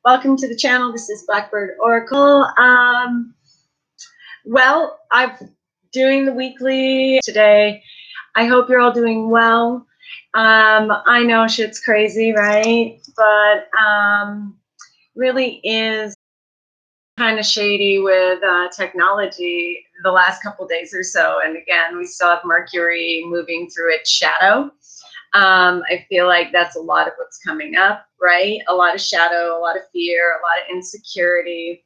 Welcome to the channel. This is Blackbird Oracle. Well, I'm doing the weekly today. I hope you're all doing well. I know shit's crazy, right? But really is kind of shady with technology the last couple days or so. And again, we still have Mercury moving through its shadow. I feel like that's a lot of what's coming up, right? A lot of shadow, a lot of fear, a lot of insecurity,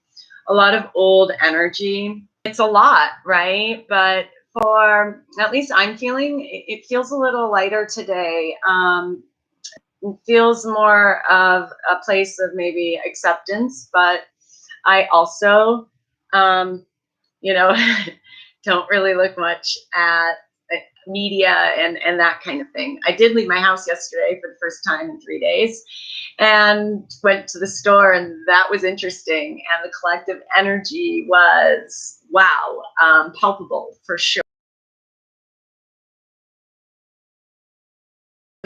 a lot of old energy. It's a lot, right? But for at least I'm feeling, it feels a little lighter today. It feels more of a place of maybe acceptance, but I also, you know, don't really look much at media and that kind of thing. I did leave my house yesterday for the first time in 3 days and went to the store, and that was interesting. And the collective energy was, wow, palpable for sure.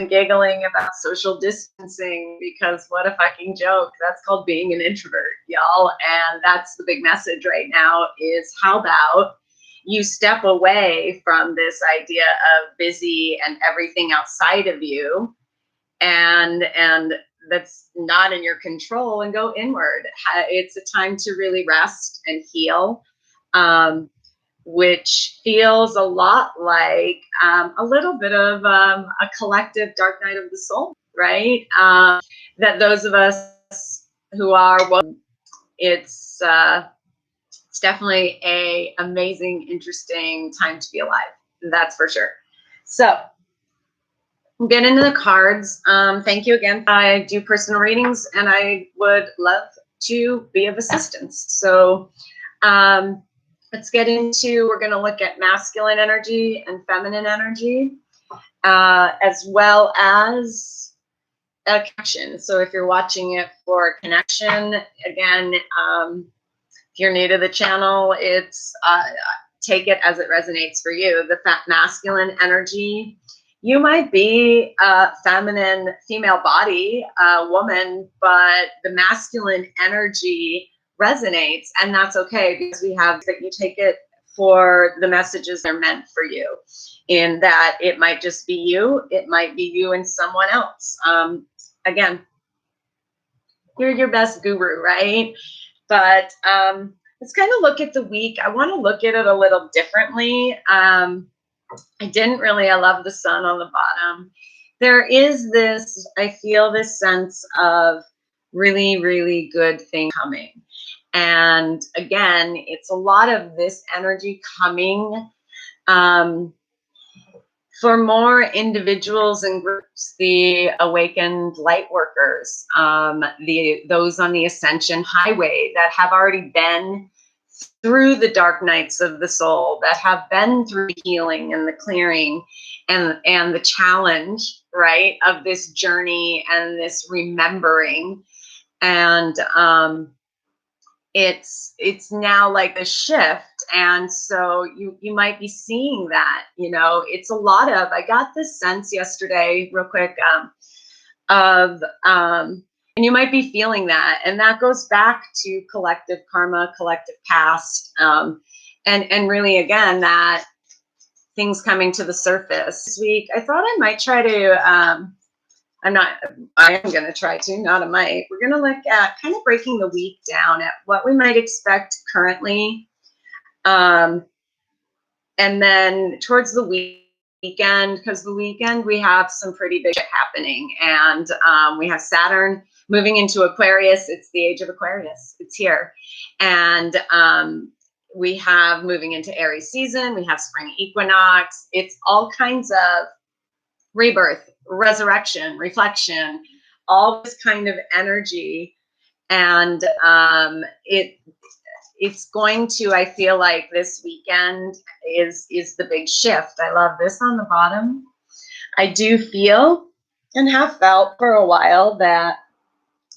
Giggling about social distancing because what a fucking joke. That's called being an introvert, y'all. And that's the big message right now is how about you step away from this idea of busy and everything outside of you and that's not in your control, and go inward. It's a time to really rest and heal, which feels a lot like a little bit of a collective dark night of the soul, right? That those of us who are, well, it's definitely a amazing, interesting time to be alive. That's for sure. So we'll get into the cards. Thank you again. I do personal readings, and I would love to be of assistance. So let's get into, we're going to look at masculine energy and feminine energy, as well as a connection. So if you're watching it for connection, again, if you're new to the channel, it's take it as it resonates for you. The masculine energy, you might be a feminine female body, woman, but the masculine energy resonates, and that's okay, because we have that you take it for the messages they're meant for you, in that it might just be you, it might be you and someone else. Again, you're your best guru, right? But let's kind of look at the week. I want to look at it a little differently. I love the sun on the bottom. There is this, I feel this sense of really, really good thing coming. And again, it's a lot of this energy coming for more individuals and groups, the awakened light workers, those on the Ascension highway that have already been through the dark nights of the soul, that have been through the healing and the clearing and the challenge, right, of this journey and this remembering. And it's now like a shift, and so you might be seeing that, it's a lot of, I got this sense yesterday real quick, of and you might be feeling that, and that goes back to collective karma, collective past, and really, again, that things coming to the surface. This week I thought I might try to I am going to try to, not a might. We're going to look at kind of breaking the week down at what we might expect currently. And then towards the weekend, because the weekend we have some pretty big shit happening. And we have Saturn moving into Aquarius. It's the age of Aquarius. It's here. And we have moving into Aries season. We have spring equinox. It's all kinds of rebirth, resurrection, reflection, all this kind of energy. And it's going to, I feel like this weekend is the big shift. I love this on the bottom. I do feel and have felt for a while that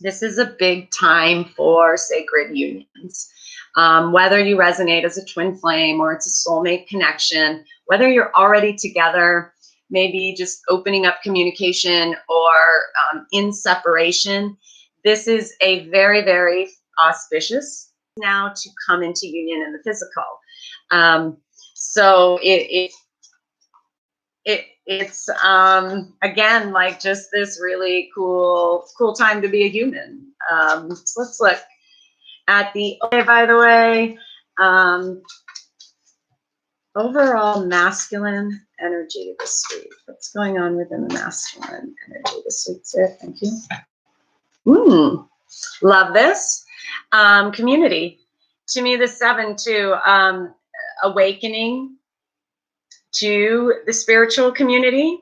this is a big time for sacred unions. Whether you resonate as a twin flame or it's a soulmate connection, whether you're already together, maybe just opening up communication, or in separation, this is a very, very auspicious now to come into union in the physical. So it's again, like just this really cool time to be a human. So let's look at the, by the way, overall masculine energy this week. What's going on within the masculine energy this week, sir? Thank you. Love this. Community. To me, the 7 too, awakening to the spiritual community.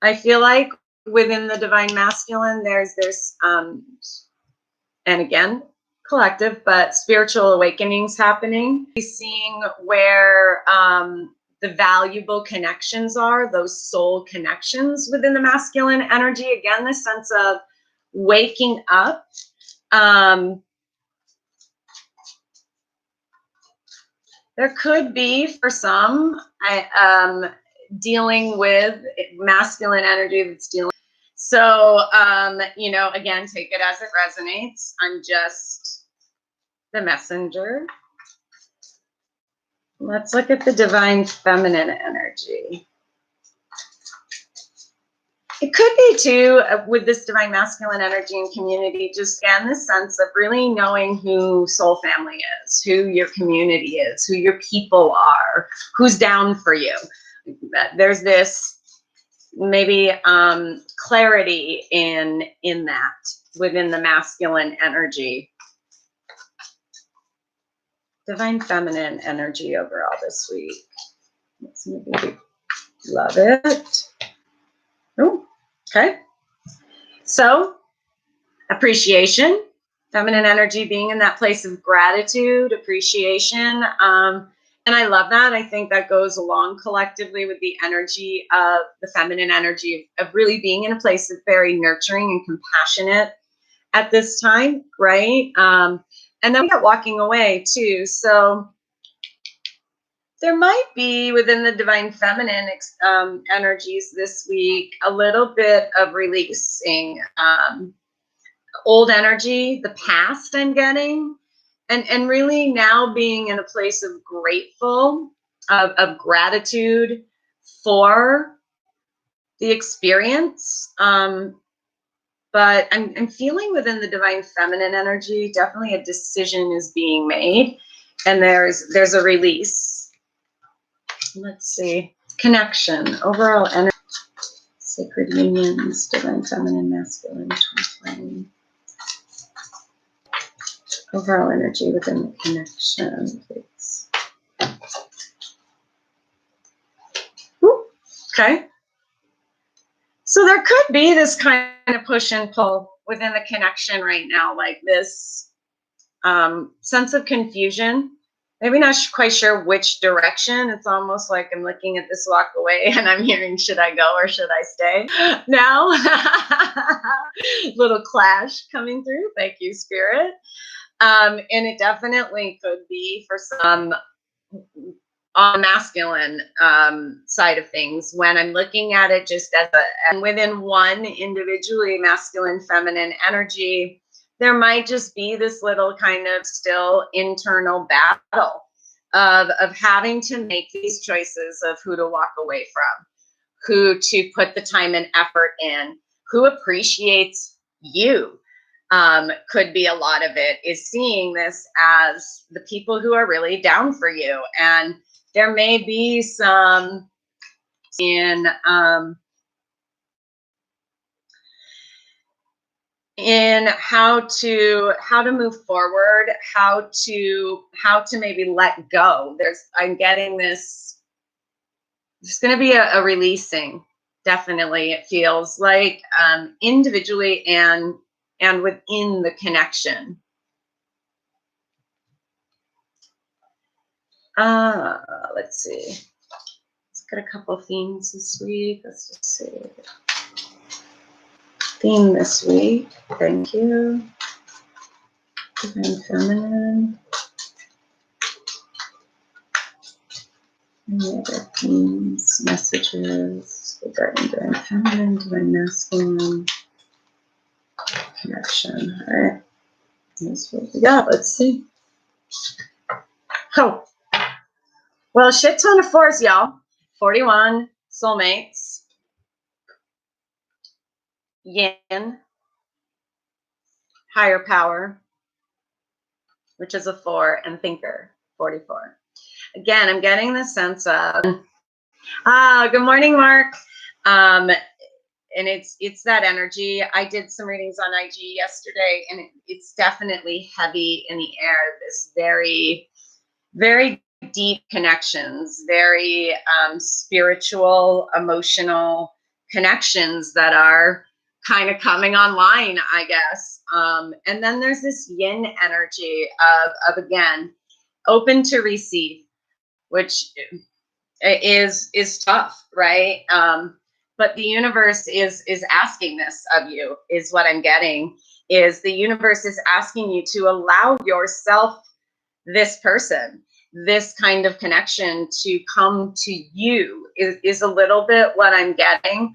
I feel like within the divine masculine, there's this, and again, collective, but spiritual awakenings happening. Seeing where the valuable connections are, those soul connections within the masculine energy. Again, the sense of waking up. There could be, for some, dealing with masculine energy that's dealing. So, you know, again, take it as it resonates. I'm just the messenger. Let's look at the divine feminine energy. It could be too, with this divine masculine energy and community, just again, the sense of really knowing who soul family is, who your community is, who your people are, who's down for you. There's this maybe clarity in that within the masculine energy. Divine feminine energy overall this week. Let's maybe love it. Oh, okay. So, appreciation, feminine energy being in that place of gratitude, appreciation. And I love that. I think that goes along collectively with the energy of the feminine energy of really being in a place of very nurturing and compassionate at this time, right? And then we got walking away too. So there might be within the divine feminine energies this week a little bit of releasing old energy, the past I'm getting, and really now being in a place of grateful, of gratitude for the experience. But I'm feeling within the divine feminine energy, definitely a decision is being made, and there's a release. Let's see, connection, overall energy, sacred unions, divine feminine, masculine, twin flame. Overall energy within the connection, please. Ooh, okay. So there could be this kind of push and pull within the connection right now, like this sense of confusion. Maybe not quite sure which direction. It's almost like I'm looking at this walk away and I'm hearing, should I go or should I stay now? Little clash coming through. Thank you, Spirit. And it definitely could be for some on the masculine side of things when I'm looking at it just as and within one individually masculine, feminine energy, there might just be this little kind of still internal battle of having to make these choices of who to walk away from, who to put the time and effort in, who appreciates you. Could be a lot of it is seeing this as the people who are really down for you. And there may be some in how to move forward, how to maybe let go. I'm getting this, there's going to be a releasing. Definitely. It feels like individually and within the connection. Let's see. Let's get a couple themes this week. Let's just see. Theme this week. Thank you. Divine feminine. Any other themes, messages regarding divine feminine, divine masculine? connection. All right. Here's what we got. Let's see. Oh. Well, shit ton of fours, y'all. 41 soulmates. Yin. Higher power, which is a 4, and thinker, 44. Again, I'm getting the sense of, good morning, Mark. And it's that energy. I did some readings on IG yesterday, and it's definitely heavy in the air. This very, very deep connections, very spiritual, emotional connections that are kind of coming online, I guess. And then there's this yin energy of again, open to receive, which is tough, right? But the universe is asking this of you, is what I'm getting, is the universe is asking you to allow yourself this person, this kind of connection to come to you is a little bit what I'm getting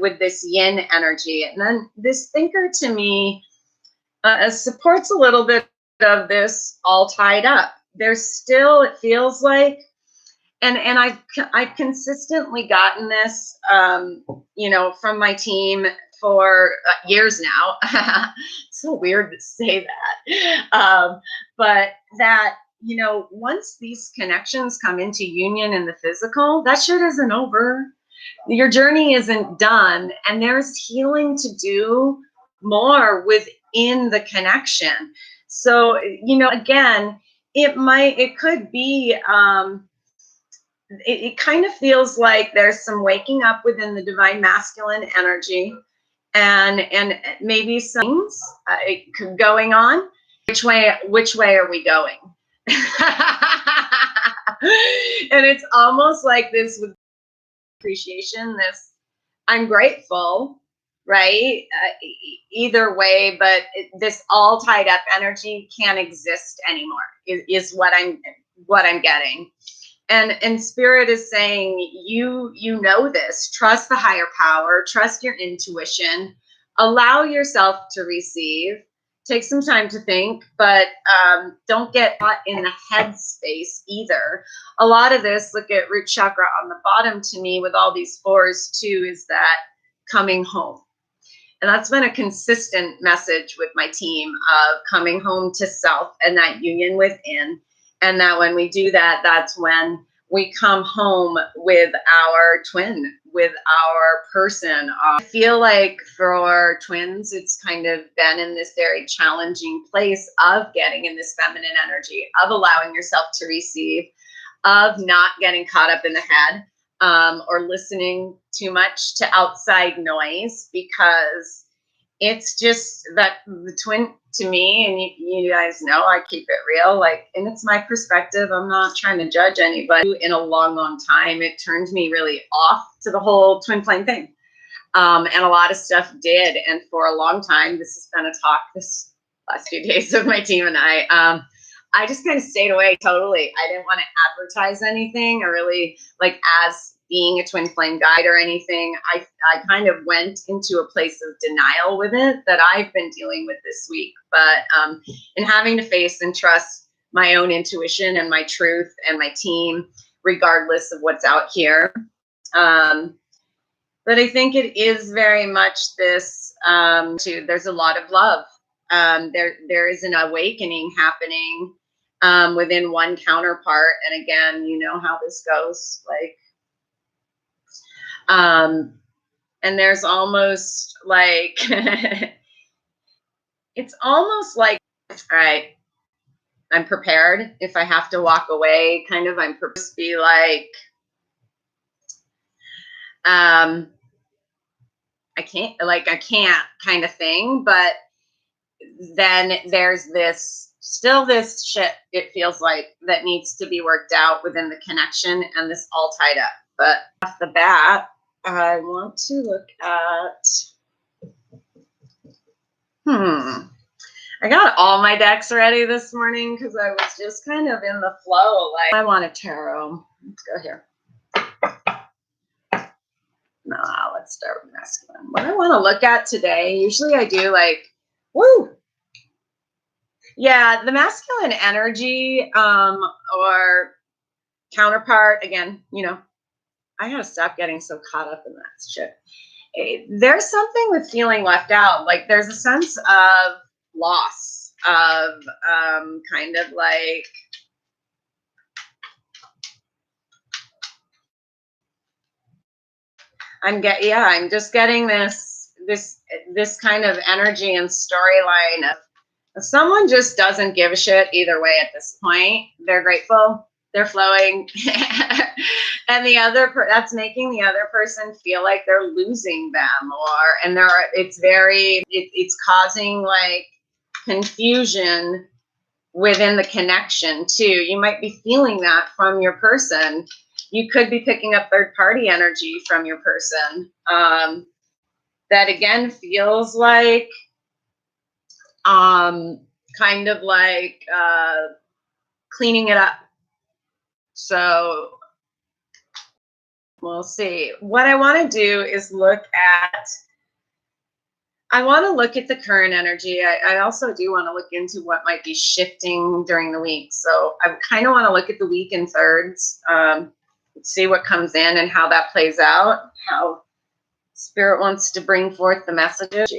with this yin energy. And then this thinker to me supports a little bit of this all tied up. There's still, it feels like, and I've consistently gotten this, from my team for years now. So weird to say that. But that, once these connections come into union in the physical, that shit isn't over. Your journey isn't done. And there's healing to do more within the connection. So, again, it could be, it kind of feels like there's some waking up within the divine masculine energy, and maybe some things going on. Which way are we going? And it's almost like this with appreciation, this I'm grateful, right? Either way, but this all tied up energy can't exist anymore is what I'm getting. And spirit is saying, you know this, trust the higher power, trust your intuition, allow yourself to receive, take some time to think, but don't get caught in the head space either. A lot of this, look at root chakra on the bottom to me with all these 4s too, is that coming home. And that's been a consistent message with my team of coming home to self and that union within. And that when we do that, that's when we come home with our twin, with our person. I feel like for twins, it's kind of been in this very challenging place of getting in this feminine energy, of allowing yourself to receive, of not getting caught up in the head, or listening too much to outside noise, because it's just that the twin to me, and you guys know I keep it real, like, and it's my perspective. I'm not trying to judge anybody. In a long, long time, it turned me really off to the whole twin flame thing. And a lot of stuff did. And for a long time, this has been a talk this last few days with my team and I just kind of stayed away totally. I didn't want to advertise anything or really like as being a twin flame guide or anything. I kind of went into a place of denial with it that I've been dealing with this week. But in having to face and trust my own intuition and my truth and my team, regardless of what's out here. But I think it is very much this, there's a lot of love. There is an awakening happening within one counterpart. And again, you know how this goes, like, and there's almost like, it's almost like, all right, I'm prepared. If I have to walk away, kind of, I'm prepared to be like, I can't kind of thing. But then there's this shit, it feels like, that needs to be worked out within the connection and this all tied up. But off the bat, I want to look at, I got all my decks ready this morning because I was just kind of in the flow. Like, I want a tarot. Let's go here. let's start with masculine. What I want to look at today, usually I do like, woo. Yeah, the masculine energy or counterpart, again, you know, I gotta stop getting so caught up in that shit. There's something with feeling left out. Like there's a sense of loss, of kind of like, I'm just getting this kind of energy and storyline of someone just doesn't give a shit either way at this point. They're grateful, they're flowing, and that's making the other person feel like they're losing them, it's causing like confusion within the connection too. You might be feeling that from your person. You could be picking up third party energy from your person. That again feels like kind of like cleaning it up. So we'll see. What I want to do is I want to look at the current energy. I also do want to look into what might be shifting during the week. So I kind of want to look at the week in thirds, see what comes in and how that plays out, how Spirit wants to bring forth the messages.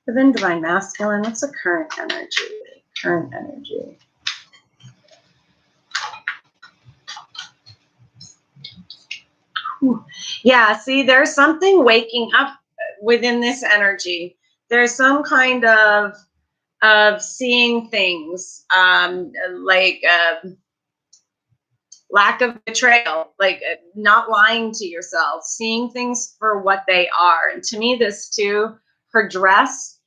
Within Divine Masculine, what's the current energy? Current energy. Yeah, see, there's something waking up within this energy. There's some kind of seeing things, like lack of betrayal, like not lying to yourself, seeing things for what they are. And to me, this too, her dress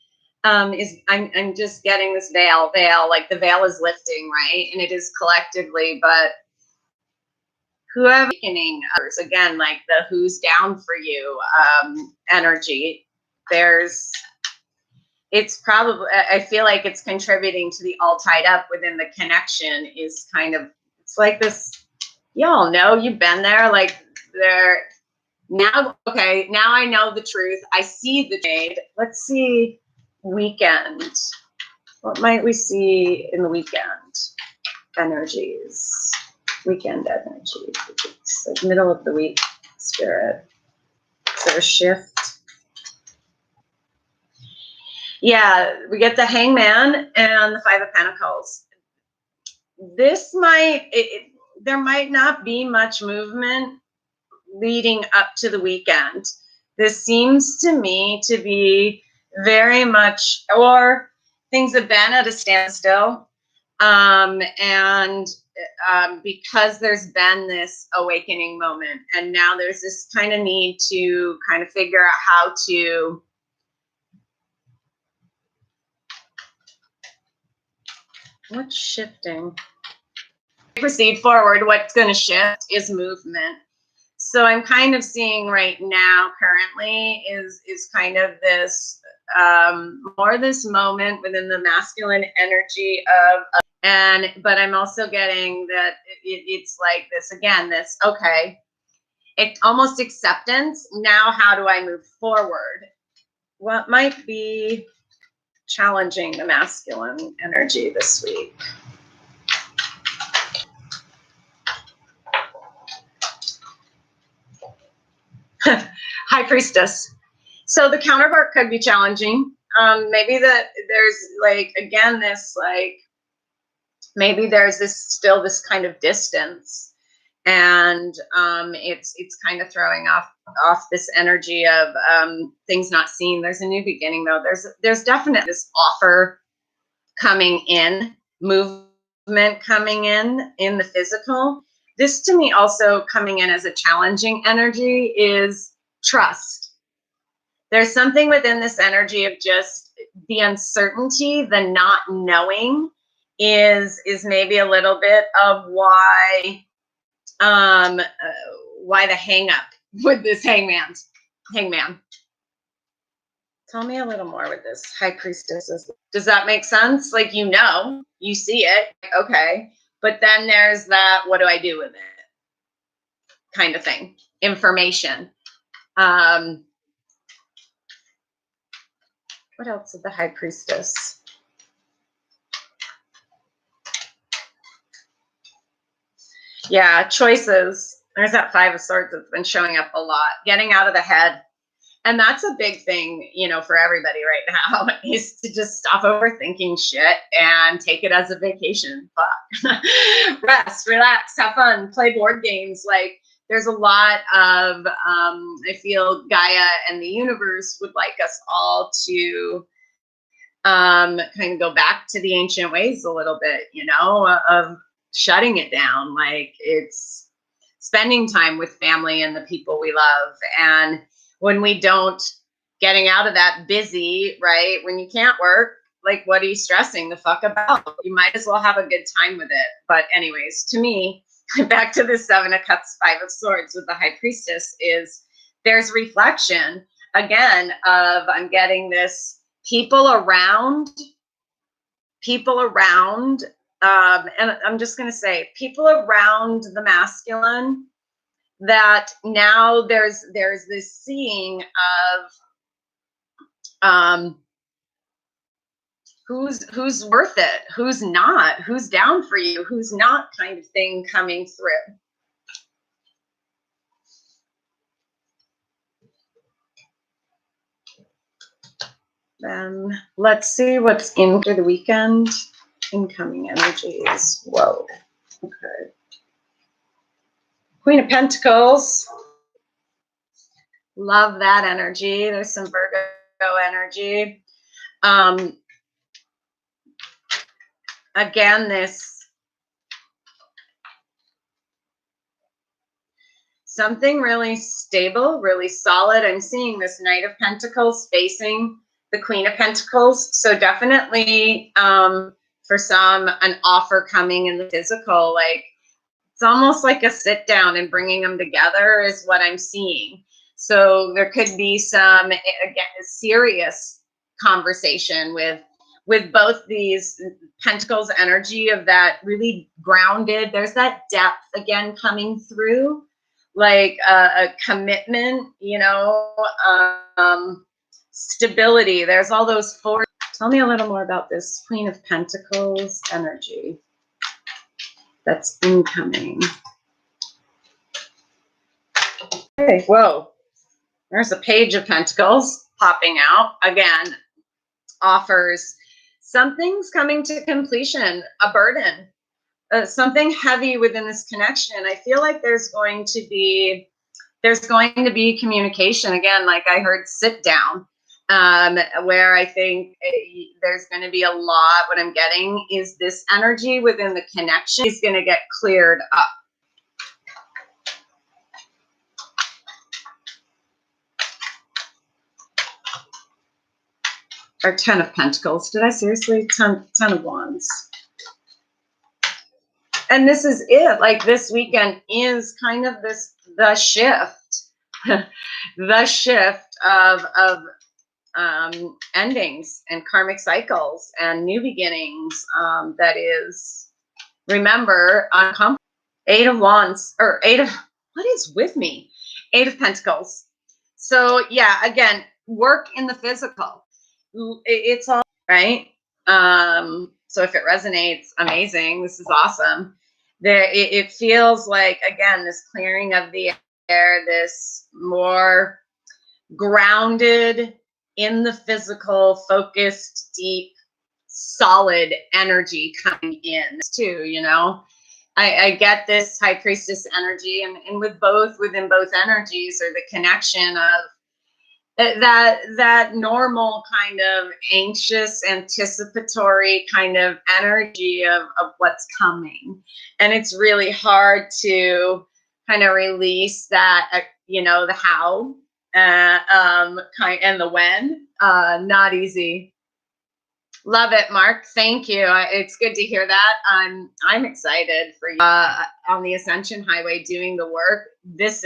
is, I'm just getting this veil, like the veil is lifting, right? And it is collectively, but whoever awakening others, again, like the who's down for you energy, it's probably, I feel like it's contributing to the all tied up within the connection is kind of, it's like this, y'all know, you've been there, like there now, okay, now I know the truth. I see the jade. Let's see weekend. What might we see in the weekend energies? Weekend energy. It's like middle of the week spirit. Is there a shift? Yeah, we get the Hangman and the Five of Pentacles. This there might not be much movement leading up to the weekend. This seems to me to be very much, or things have been at a standstill. Because there's been this awakening moment, and now there's this kind of need to kind of figure out how to what's shifting. Proceed forward. What's going to shift is movement. So I'm kind of seeing right now currently is kind of this more this moment within the masculine energy but I'm also getting that it's like this again, this, okay, almost acceptance. Now, how do I move forward? What might be challenging the masculine energy this week? High Priestess. So the counterpart could be challenging. Maybe that there's like, again, this like, maybe there's still this kind of distance, and it's kind of throwing off this energy of things not seen. There's a new beginning though. There's definitely this offer coming in, movement coming in the physical. This to me also coming in as a challenging energy is trust. There's something within this energy of just the uncertainty, the not knowing is maybe a little bit of why the hang up with this hangman. Tell me a little more with this High Priestess. Does that make sense? Like, you know, you see it, okay, but then there's that, what do I do with it kind of thing, information. What else is the High Priestess? Yeah, choices. There's that Five of Swords that's been showing up a lot. Getting out of the head. And that's a big thing, you know, for everybody right now, is to just stop overthinking shit and take it as a vacation. Fuck. Rest, relax, have fun, play board games. Like, there's a lot of, I feel Gaia and the universe would like us all to kind of go back to the ancient ways a little bit, you know, of shutting it down. Like, it's spending time with family and the people we love. And when we don't, getting out of that busy, right? When you can't work, like, what are you stressing the fuck about? You might as well have a good time with it. But anyways, to me, back to the Seven of Cups, Five of Swords with the High Priestess, is there's reflection again of, I'm getting this people around, and I'm just going to say people around the masculine, that now there's this seeing of who's worth it, who's not, who's down for you, who's not, kind of thing coming through. Then let's see what's in for the weekend. Incoming energies. Whoa. Okay. Queen of Pentacles. Love that energy. There's some Virgo energy. Again, this something really stable, really solid. I'm seeing this Knight of Pentacles facing the Queen of Pentacles. So definitely for some, an offer coming in the physical. Like, it's almost like a sit down and bringing them together is what I'm seeing. So there could be some, again, serious conversation with both these Pentacles energy of that really grounded. There's that depth again coming through, like a commitment, you know, stability. There's all those four. Tell me a little more about this Queen of Pentacles energy that's incoming. Okay, whoa. There's a Page of Pentacles popping out. Again, offers something's coming to completion, a burden, something heavy within this connection. I feel like there's going to be communication again. Like I heard sit down, where I think there's going to be a lot. What I'm getting is this energy within the connection is going to get cleared up. Or Ten of Pentacles. Did I seriously? Ten of Wands. And this is it. Like, this weekend is kind of the shift, the shift of endings and karmic cycles and new beginnings. That is, remember, uncomfortable. Eight of Wands, or what is with me? Eight of Pentacles. So yeah, again, work in the physical. It's all right. So if it resonates, amazing. This is awesome. It feels like, again, this clearing of the air, this more grounded in the physical, focused, deep, solid energy coming in too, you know. I get this High Priestess energy, and within both energies, or the connection of that normal kind of anxious, anticipatory kind of energy of what's coming. And it's really hard to kind of release that, you know, the how, and the when. Not easy. Love it, Mark. Thank you. It's good to hear that. I'm excited for you on the Ascension Highway doing the work. This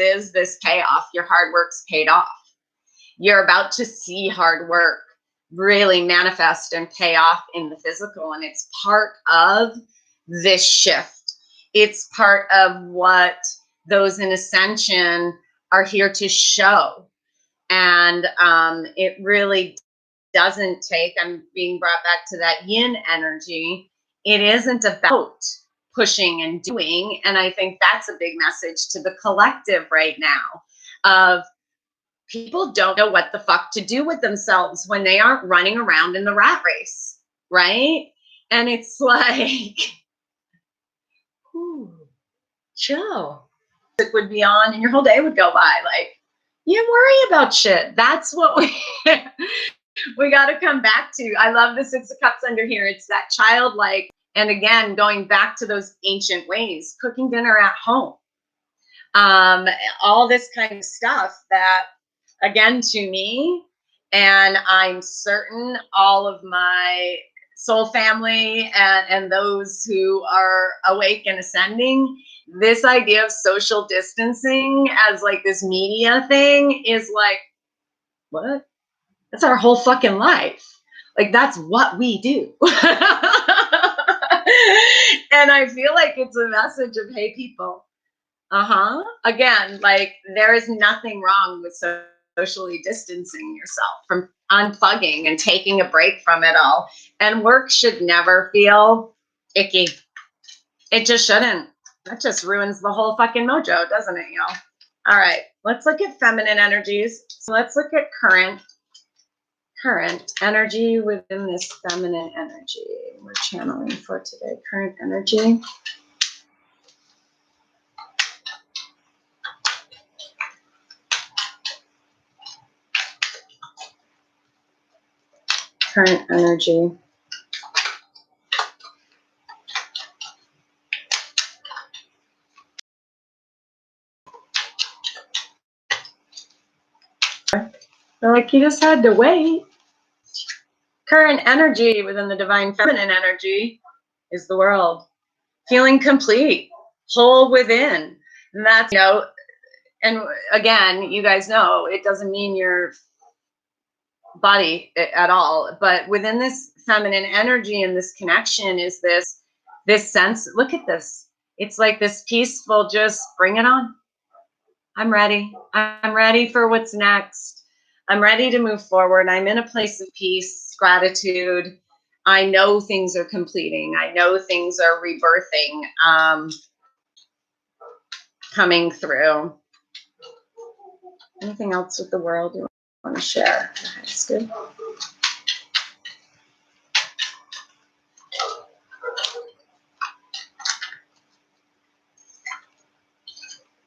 payoff. Your hard work's paid off. You're about to see hard work really manifest and pay off in the physical. And it's part of this shift. It's part of what those in Ascension are here to show. And it really doesn't take, I'm being brought back to that yin energy. It isn't about pushing and doing. And I think that's a big message to the collective right now of people don't know what the fuck to do with themselves when they aren't running around in the rat race, right? And it's like, ooh, chill. It would be on and your whole day would go by. Like, you don't worry about shit. That's what we got to come back to. I love the Six of Cups under here. It's that childlike, and again, going back to those ancient ways, cooking dinner at home, all this kind of stuff that, again, to me, and I'm certain all of my soul family and those who are awake and ascending, this idea of social distancing as like this media thing is like, what? That's our whole fucking life. Like, that's what we do. And I feel like it's a message of, hey, people, again, like, there is nothing wrong with socially distancing yourself, from unplugging and taking a break from it all. And work should never feel icky. It just shouldn't. That just ruins the whole fucking mojo, doesn't it, y'all? All right, let's look at feminine energies. So let's look at current energy within this feminine energy we're channeling for today. Current energy. Current energy. They're like, you just had to wait. Current energy within the divine feminine energy is the world. Feeling complete, whole within. And that's, and again, you guys know, it doesn't mean your body at all, but within this feminine energy and this connection is this sense, look at this. It's like this peaceful, just bring it on. I'm ready. I'm ready for what's next. I'm ready to move forward. I'm in a place of peace, gratitude. I know things are completing. I know things are rebirthing, coming through. Anything else with the world you want to share? That's good.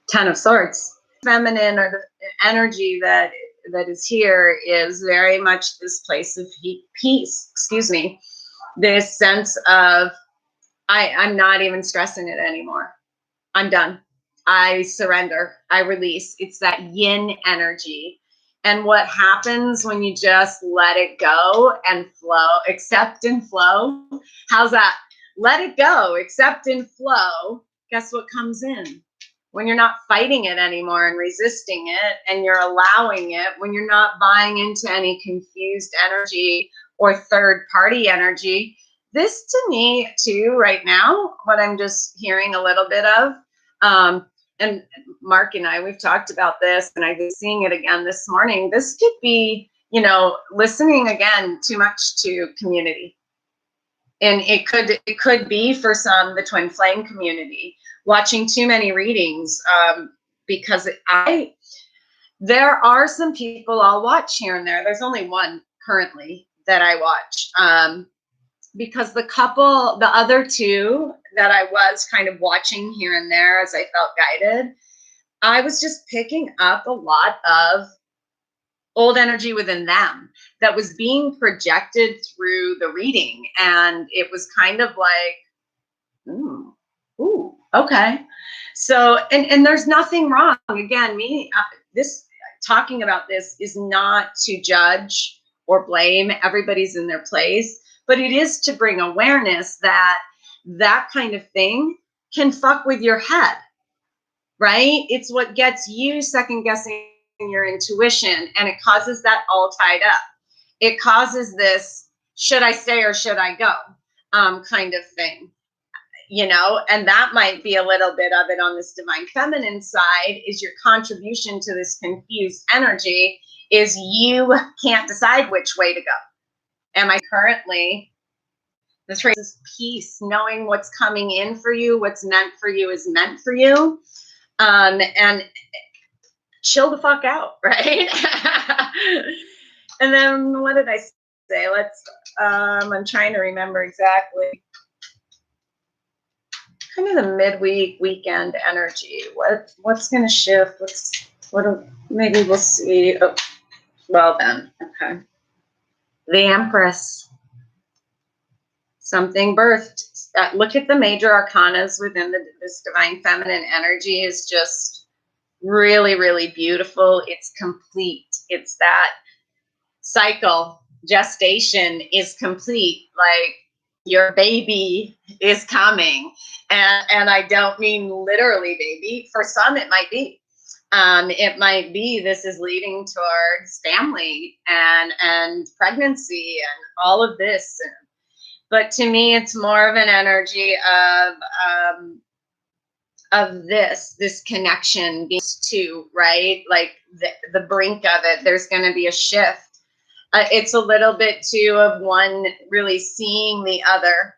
Ten of Swords. Feminine or the energy that is here is very much this place of peace. Excuse me. This sense of I'm not even stressing it anymore. I'm done. I surrender. I release. It's that yin energy. And what happens when you just let it go and flow, accept and flow? How's that? Let it go, accept and flow. Guess what comes in? When you're not fighting it anymore and resisting it, and you're allowing it, when you're not buying into any confused energy or third party energy. This to me too, right now, what I'm just hearing a little bit of, and Mark and I, we've talked about this, and I've been seeing it again this morning. This could be, listening again too much to community. And it could be for some, the twin flame community, watching too many readings, because there are some people I'll watch here and there. There's only one currently that I watch, because the other two that I was kind of watching here and there as I felt guided, I was just picking up a lot of old energy within them that was being projected through the reading. And it was kind of like, ooh, okay. So, and there's nothing wrong. Again, talking about this is not to judge or blame. Everybody's in their place, but it is to bring awareness that that kind of thing can fuck with your head, right? It's what gets you second guessing your intuition, and it causes that all tied up. It causes this, should I stay or should I go, kind of thing, and that might be a little bit of it on this divine feminine side, is your contribution to this confused energy is you can't decide which way to go. Am I currently, the phrase is peace, knowing what's coming in for you, what's meant for you is meant for you. And chill the fuck out, right? And then what did I say? I'm trying to remember exactly. Kind of the midweek weekend energy. What's going to shift? Maybe we'll see. Oh, well then, okay. The Empress. Something birthed. Look at the major arcanas within this divine feminine energy is just really, really beautiful. It's complete. It's that cycle. Gestation is complete. Like your baby is coming. And I don't mean literally baby. For some, it might be. It might be this is leading towards family and pregnancy and all of this. But to me, it's more of an energy of this connection being two, right? Like the brink of it, there's going to be a shift. It's a little bit too of one really seeing the other.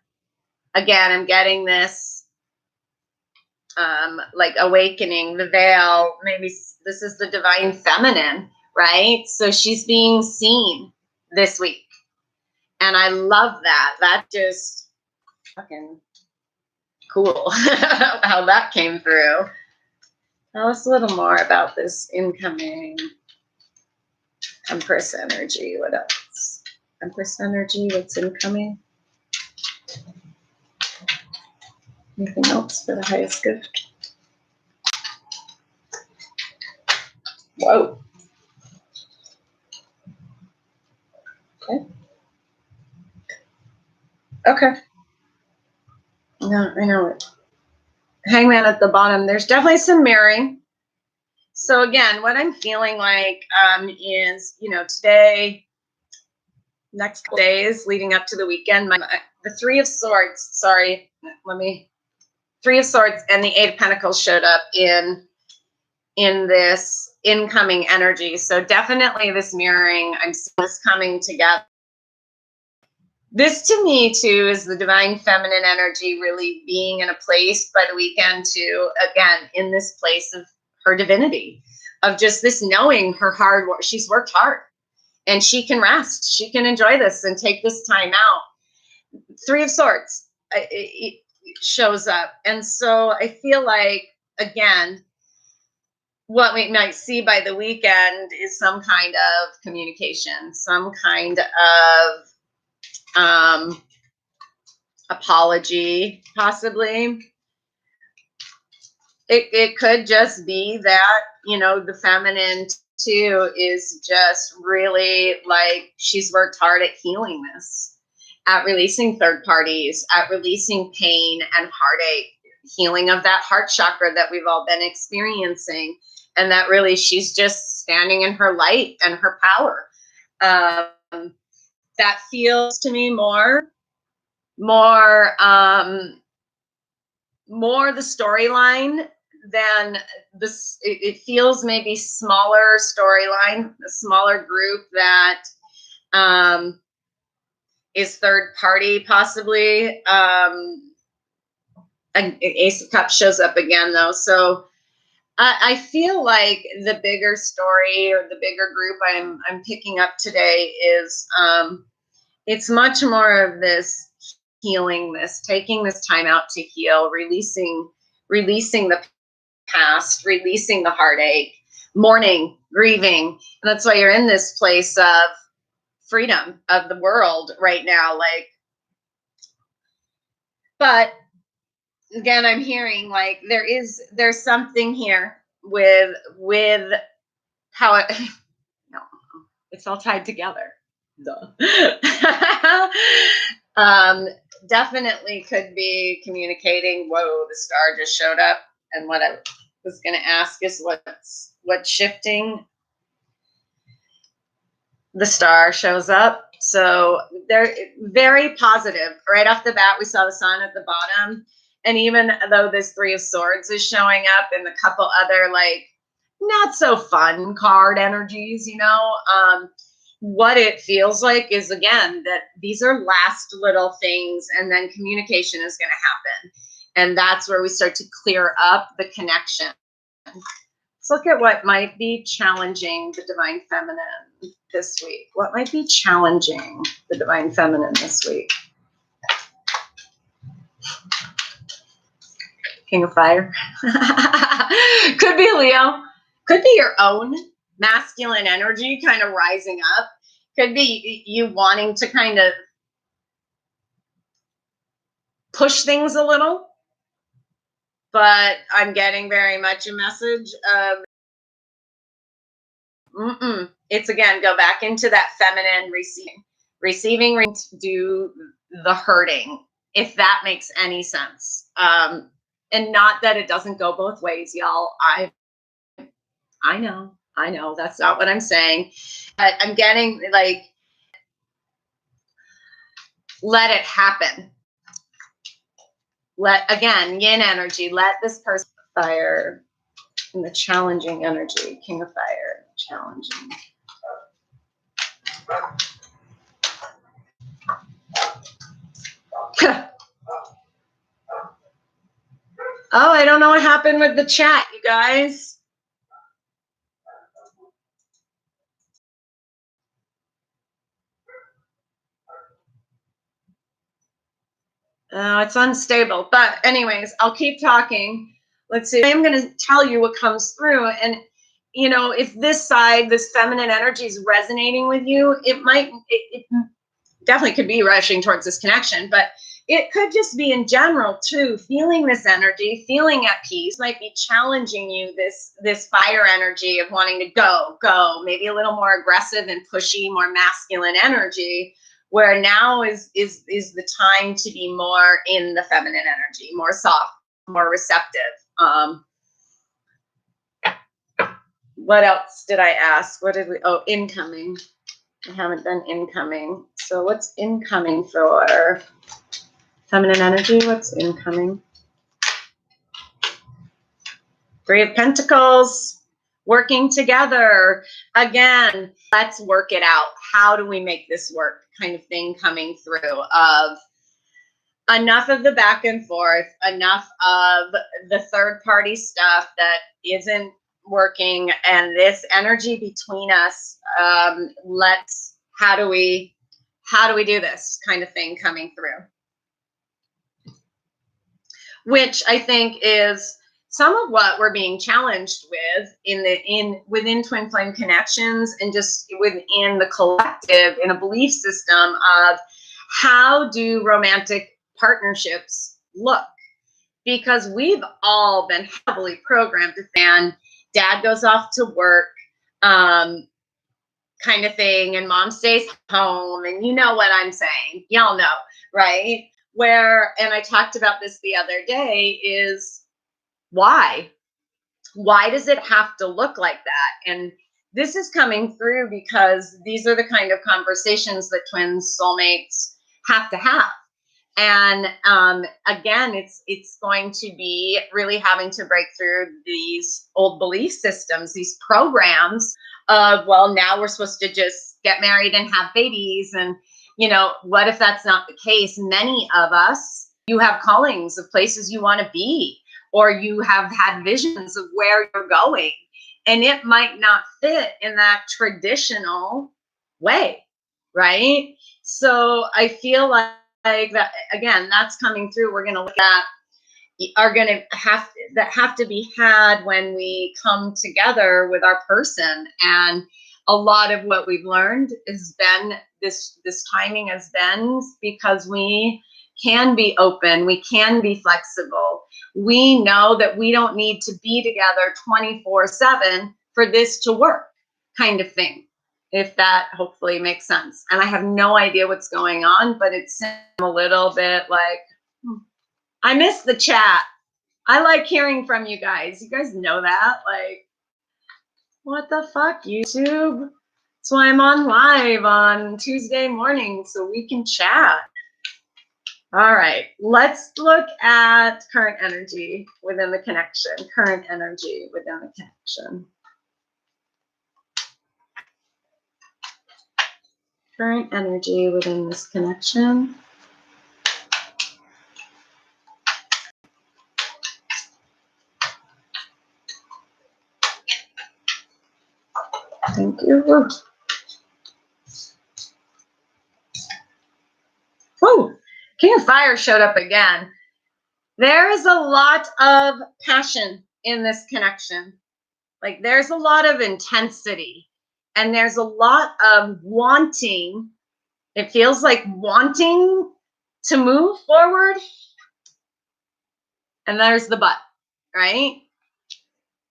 Again, I'm getting this like awakening, the veil. Maybe this is the divine feminine, right? So she's being seen this week. And I love that. That just fucking cool how that came through. Tell us a little more about this incoming Empress energy. What else? Empress energy, what's incoming? Anything else for the highest good? Whoa. Okay. Okay. No, I know it. Hangman at the bottom. There's definitely some mirroring. So again, what I'm feeling like is, today, next couple days leading up to the weekend, the Three of Swords, Three of Swords and the Eight of Pentacles showed up in this incoming energy. So definitely this mirroring, I'm seeing this coming together. This to me too is the divine feminine energy really being in a place by the weekend to, again, in this place of her divinity, of just this knowing her hard work. She's worked hard and she can rest. She can enjoy this and take this time out. Three of Swords it shows up. And so I feel like, again, what we might see by the weekend is some kind of communication, some kind of apology, possibly. It could just be that, the feminine too is just really like she's worked hard at healing this, at releasing third parties, at releasing pain and heartache, healing of that heart chakra that we've all been experiencing. And that really she's just standing in her light and her power. That feels to me more the storyline than this. It feels maybe smaller storyline, a smaller group that is third party, possibly. Ace of Cups shows up again though, so I feel like the bigger story or the bigger group I'm picking up today is it's much more of this healing, this taking this time out to heal, releasing the past, releasing the heartache, mourning, grieving. And that's why you're in this place of freedom of the world right now. But again, I'm hearing like there's something here with how it no, it's all tied together. Duh. Definitely could be communicating. Whoa, the star just showed up. And what I was going to ask is what's shifting. The star shows up. So they're very positive. Right off the bat, we saw the sun at the bottom. And even though this Three of Swords is showing up and a couple other like not so fun card energies, you know. What it feels like is, again, that these are last little things, and then communication is going to happen. And that's where we start to clear up the connection. Let's look at what might be challenging the divine feminine this week. What might be challenging the divine feminine this week? King of Fire. Could be Leo. Could be your own masculine energy kind of rising up. Could be you wanting to kind of push things a little. But I'm getting very much a message of, it's, again, go back into that feminine receiving, do the hurting, if that makes any sense. And not that it doesn't go both ways, y'all. I know that's not what I'm saying, but I'm getting like, let it happen. Again, yin energy, let this person fire in the challenging energy, King of Fire, challenging. Oh, I don't know what happened with the chat, you guys. It's unstable. But anyways, I'll keep talking. Let's see. I'm going to tell you what comes through. And, you know, if this side, this feminine energy is resonating with you, it definitely could be rushing towards this connection. But it could just be in general too, feeling this energy, feeling at peace, might be challenging you, this fire energy of wanting to go, maybe a little more aggressive and pushy, more masculine energy, where now is the time to be more in the feminine energy, more soft, more receptive. What else did I ask? What did we, incoming. I haven't done incoming. So what's incoming for feminine energy? What's incoming? Three of Pentacles, working together. Again, let's work it out. How do we make this work? Kind of thing coming through of enough of the back and forth, enough of the third party stuff that isn't working, and this energy between us. How do we do this kind of thing coming through? Which I think is some of what we're being challenged with within Twin Flame Connections, and just within the collective, in a belief system of how do romantic partnerships look? Because we've all been heavily programmed to think dad goes off to work, kind of thing, and mom stays home, and you know what I'm saying. Y'all know, right? And I talked about this the other day, is why does it have to look like that? And this is coming through because these are the kind of conversations that twin soulmates have to have. And again, it's going to be really having to break through these old belief systems, these programs of, well, now we're supposed to just get married and have babies. And, you know, what if that's not the case? Many of us, you have callings of places you want to be, or you have had visions of where you're going, and it might not fit in that traditional way, right? So I feel like that, again, that's coming through. We're going to look at have to be had when we come together with our person. And a lot of what we've learned has been this timing has been because we can be open, we can be flexible. We know that we don't need to be together 24/7 for this to work, kind of thing, if that hopefully makes sense. And I have no idea what's going on, but it's a little bit like, I miss the chat. I like hearing from you guys. You guys know that. Like, what the fuck, YouTube? That's why I'm on live on Tuesday morning, so we can chat. All right, let's look at current energy within the connection. Current energy within the connection. Current energy within this connection. Thank you. Oh, King of Fire showed up again. There is a lot of passion in this connection. Like there's a lot of intensity and there's a lot of wanting. It feels like wanting to move forward. And there's the but, right?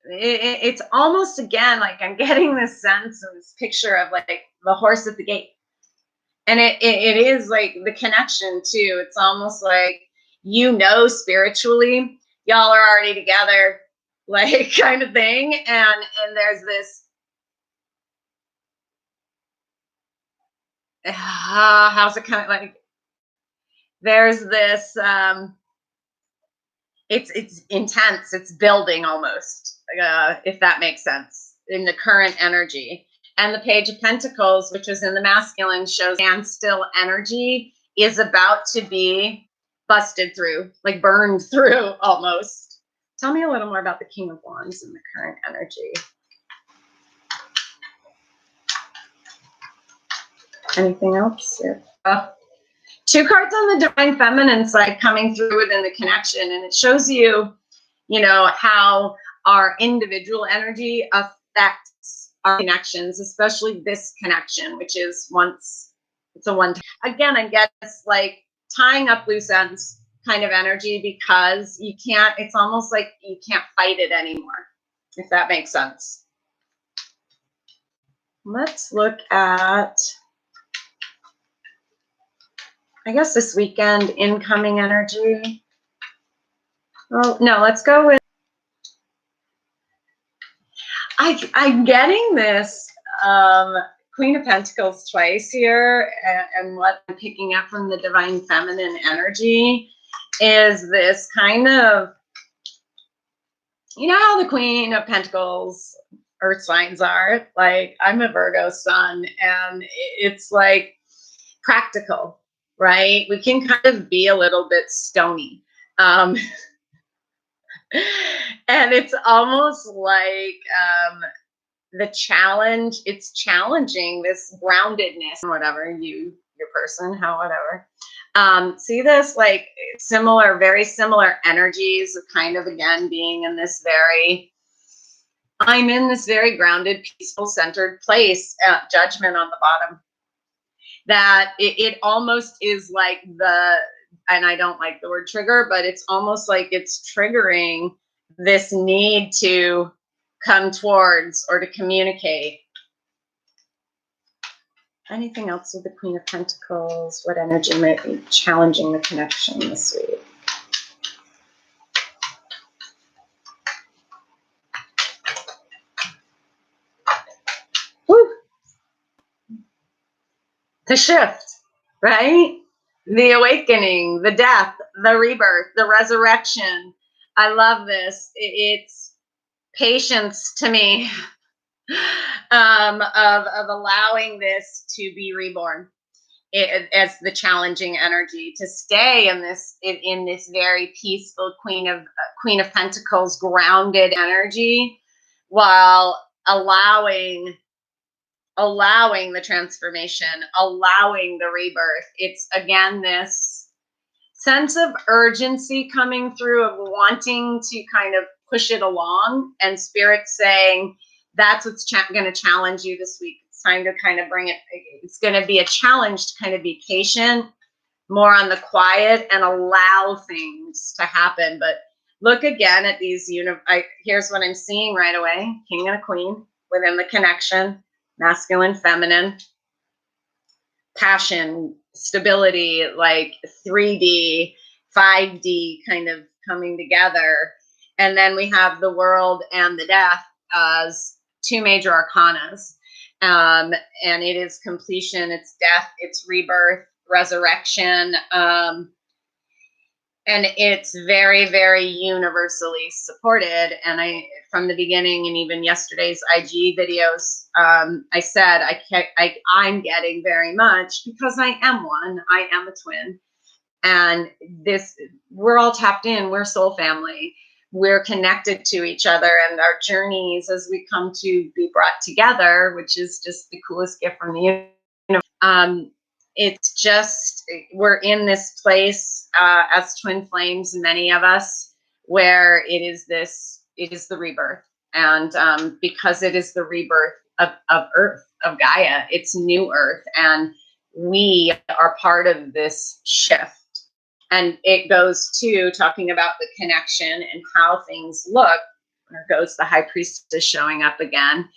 It's almost again like I'm getting this sense of this picture of like the horse at the gate. And it is like the connection too. It's almost like, spiritually, y'all are already together, like kind of thing. And there's this, how's it kind of like, there's this, it's intense. It's building almost, if that makes sense, in the current energy. And the Page of Pentacles, which is in the masculine, shows standstill energy is about to be busted through, like burned through almost. Tell me a little more about the King of Wands and the current energy. Anything else? Two cards on the Divine Feminine side coming through within the connection, and it shows you, how our individual energy affects our connections, especially this connection, which is it's a one. Again, I guess like tying up loose ends kind of energy, because it's almost like you can't fight it anymore, if that makes sense. Let's look at, I guess, this weekend incoming energy. Oh, no, let's go with, I'm getting this Queen of Pentacles twice here, and what I'm picking up from the Divine Feminine energy is this kind of, how the Queen of Pentacles earth signs are. Like, I'm a Virgo sun, and it's like practical, right? We can kind of be a little bit stony. And it's almost like the challenge, it's challenging this groundedness, whatever your person, how, whatever. See this, like very similar energies of kind of, again, being in this I'm in this very grounded, peaceful, centered place, Judgment on the bottom. That it almost is like and I don't like the word trigger, but it's almost like it's triggering this need to come towards or to communicate. Anything else with the Queen of Pentacles? What energy might be challenging the connection this week? Woo! The shift, right? The awakening, the death, the rebirth, the resurrection. I love this. It's patience to me, of allowing this to be reborn as the challenging energy, to stay in this very peaceful Queen of Pentacles grounded energy, while allowing the transformation, allowing the rebirth. It's again this sense of urgency coming through, of wanting to kind of push it along, and Spirit saying that's what's going to challenge you this week. It's time to kind of bring it. It's going to be a challenge to kind of be patient, more on the quiet, and allow things to happen. But look again at these. Here's what I'm seeing right away: King and a Queen within the connection, masculine, feminine, passion, stability, like 3D, 5D kind of coming together. And then we have the World and the Death as two major arcanas. And it is completion, it's death, it's rebirth, resurrection. And it's very, very universally supported. And from the beginning, and even yesterday's IG videos, I said I'm getting very much, because I am one. I am a twin, and we're all tapped in. We're soul family. We're connected to each other, and our journeys as we come to be brought together, which is just the coolest gift from the universe. It's just, we're in this place as twin flames, many of us, where it is the rebirth. And because it is the rebirth of Earth, of Gaia, it's new Earth. And we are part of this shift. And it goes to talking about the connection and how things look. There goes the high priestess showing up again,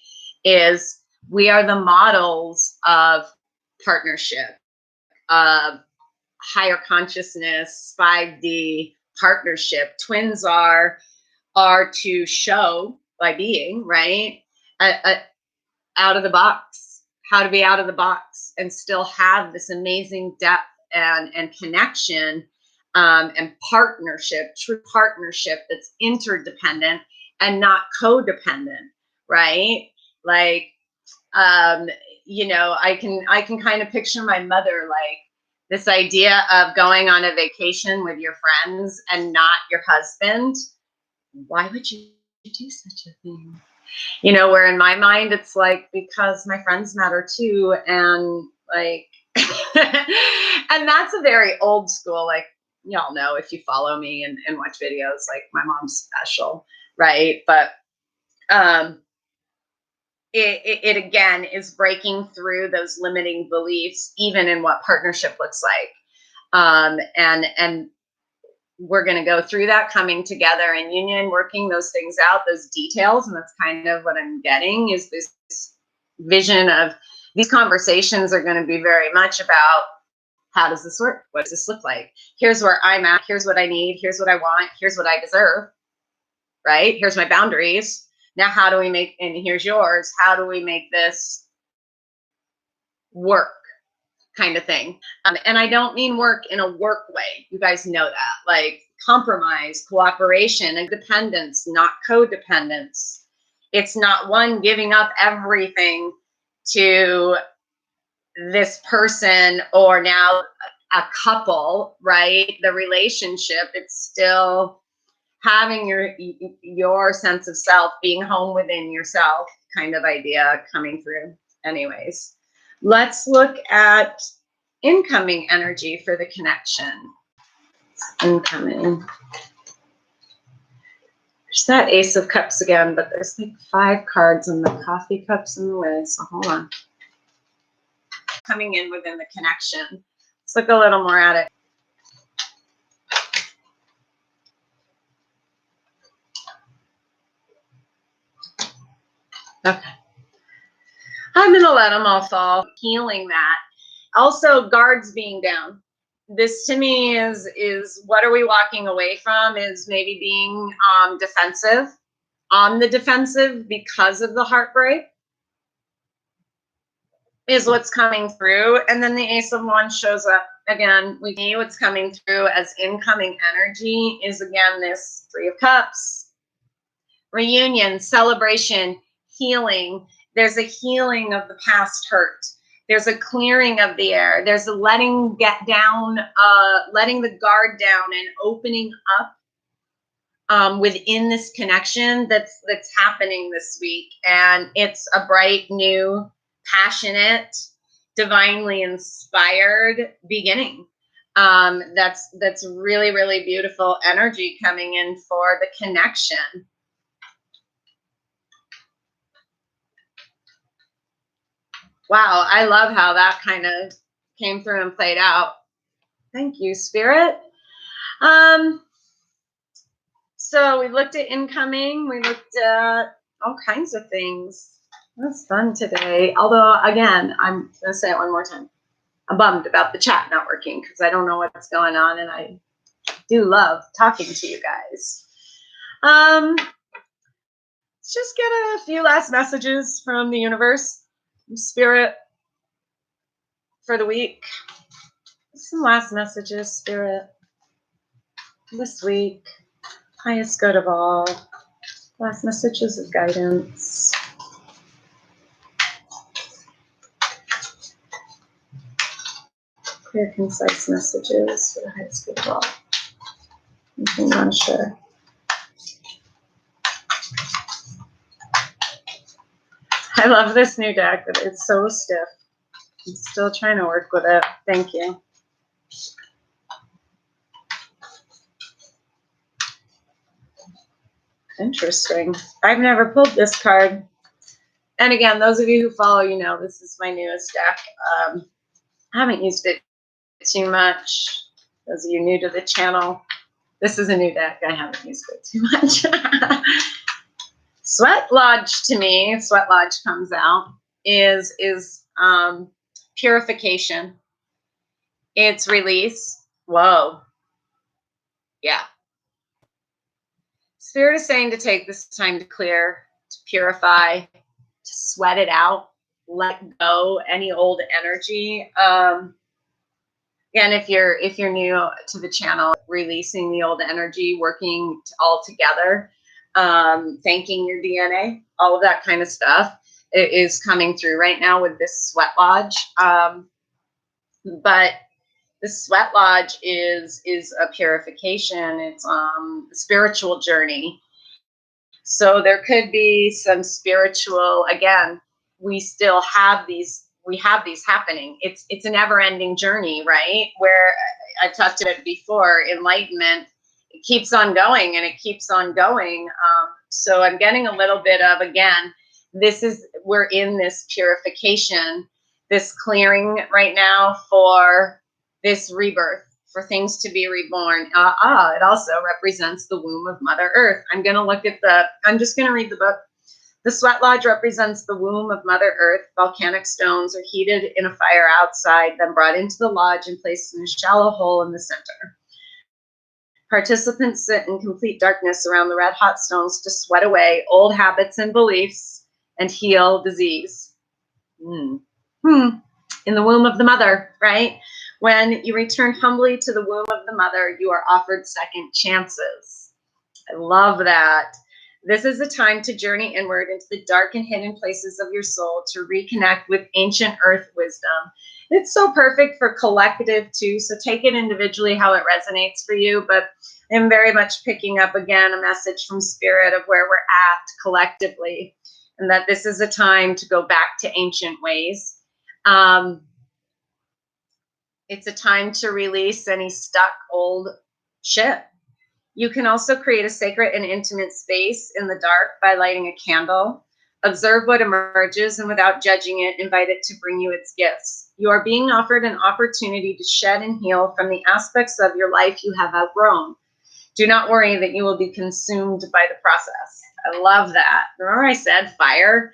is we are the models of partnership, higher consciousness, 5D partnership. Twins are to show by being, right, out of the box, how to be out of the box and still have this amazing depth and connection, and partnership, true partnership that's interdependent and not codependent, right? Like, I can kind of picture my mother, like, this idea of going on a vacation with your friends and not your husband. Why would you do such a thing? Where in my mind, it's like, because my friends matter too. And like, and that's a very old school, like, y'all know, if you follow me and watch videos, like, my mom's special, right? But it again is breaking through those limiting beliefs, even in what partnership looks like. And we're going to go through that, coming together in union, working those things out, those details. And that's kind of what I'm getting, is this vision of these conversations are going to be very much about, how does this work? What does this look like? Here's where I'm at. Here's what I need. Here's what I want. Here's what I deserve, right? Here's my boundaries. Now, how do we make, and here's yours, how do we make this work, kind of thing. And I don't mean work in a work way. You guys know that. Like, compromise, cooperation, and dependence, not codependence. It's not one giving up everything to this person, or now a couple, right? The relationship, it's still having your sense of self, being home within yourself, kind of idea coming through. Anyways, let's look at incoming energy for the connection. Incoming. There's that Ace of Cups again, but there's like 5 cards and the coffee cups in the way, so hold on. Coming in within the connection. Let's look a little more at it. Okay. I'm going to let them all fall. Healing that. Also, guards being down. This to me is what are we walking away from, is maybe being defensive, on the defensive because of the heartbreak, is what's coming through. And then the Ace of Wands shows up again. We see what's coming through as incoming energy is, again, this 3 of Cups. Reunion, celebration, healing. There's a healing of the past hurt. There's a clearing of the air. There's a letting the guard down and opening up within this connection that's happening this week. And it's a bright, new, passionate, divinely inspired beginning. That's really, really beautiful energy coming in for the connection. Wow, I love how that kind of came through and played out. Thank you, Spirit. So we looked at incoming. We looked at all kinds of things. That's fun today. Although, again, I'm going to say it one more time. I'm bummed about the chat not working because I don't know what's going on, and I do love talking to you guys. Let's just get a few last messages from the universe, from Spirit, for the week. Some last messages, Spirit. this week. Highest good of all. Last messages of guidance. Clear, concise messages for the highest good of all. Anything unsure. I love this new deck, but it's so stiff. I'm still trying to work with it. Thank you. Interesting. I've never pulled this card. And again, those of you who follow, you know, this is my newest deck. I haven't used it too much. Those of you new to the channel, this is a new deck. I haven't used it too much. Sweat Lodge to me, Sweat Lodge comes out, is purification. It's release. Whoa. Yeah. Spirit is saying to take this time to clear, to purify, to sweat it out, let go any old energy. Again, if you're new to the channel, releasing the old energy, working all together, thanking your DNA, all of that kind of stuff is coming through right now with this Sweat Lodge. But the Sweat Lodge is a purification. It's a spiritual journey. So there could be some spiritual, again, we still have these, happening. It's a never-ending journey, right? Where I've talked about it before, enlightenment, it keeps on going and it keeps on going. So I'm getting a little bit of, again, we're in this purification, this clearing right now for this rebirth, for things to be reborn. It also represents the womb of Mother Earth. I'm just going to read the book. The Sweat Lodge represents the womb of Mother Earth. Volcanic stones are heated in a fire outside, then brought into the lodge and placed in a shallow hole in the center. Participants sit in complete darkness around the red hot stones to sweat away old habits and beliefs and heal disease. In the womb of the mother, right? When you return humbly to the womb of the mother, you are offered second chances. I love that. This is a time to journey inward into the dark and hidden places of your soul to reconnect with ancient earth wisdom. It's so perfect for collective too, so take it individually how it resonates for you, but I'm very much picking up again a message from Spirit of where we're at collectively, and that this is a time to go back to ancient ways. It's a time to release any stuck old shit. You can also create a sacred and intimate space in the dark by lighting a candle. Observe what emerges, and without judging it, invite it to bring you its gifts. You are being offered an opportunity to shed and heal from the aspects of your life you have outgrown. Do not worry that you will be consumed by the process. I love that. Remember I said fire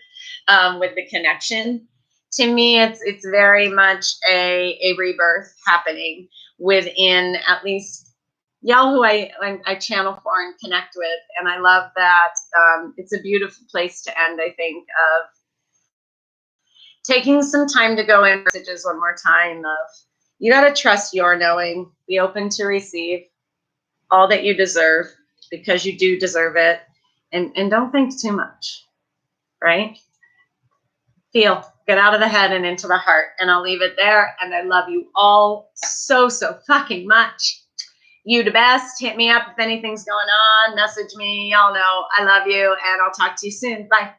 with the connection? To me, it's very much a rebirth happening within at least y'all who I channel for and connect with. And I love that. It's a beautiful place to end, I think, of taking some time to go in messages one more time of you got to trust your knowing, be open to receive all that you deserve because you do deserve it. And don't think too much, right? Feel, get out of the head and into the heart. And I'll leave it there. And I love you all so fucking much. You the best. Hit me up if anything's going on. Message me. Y'all know I love you. And I'll talk to you soon. Bye.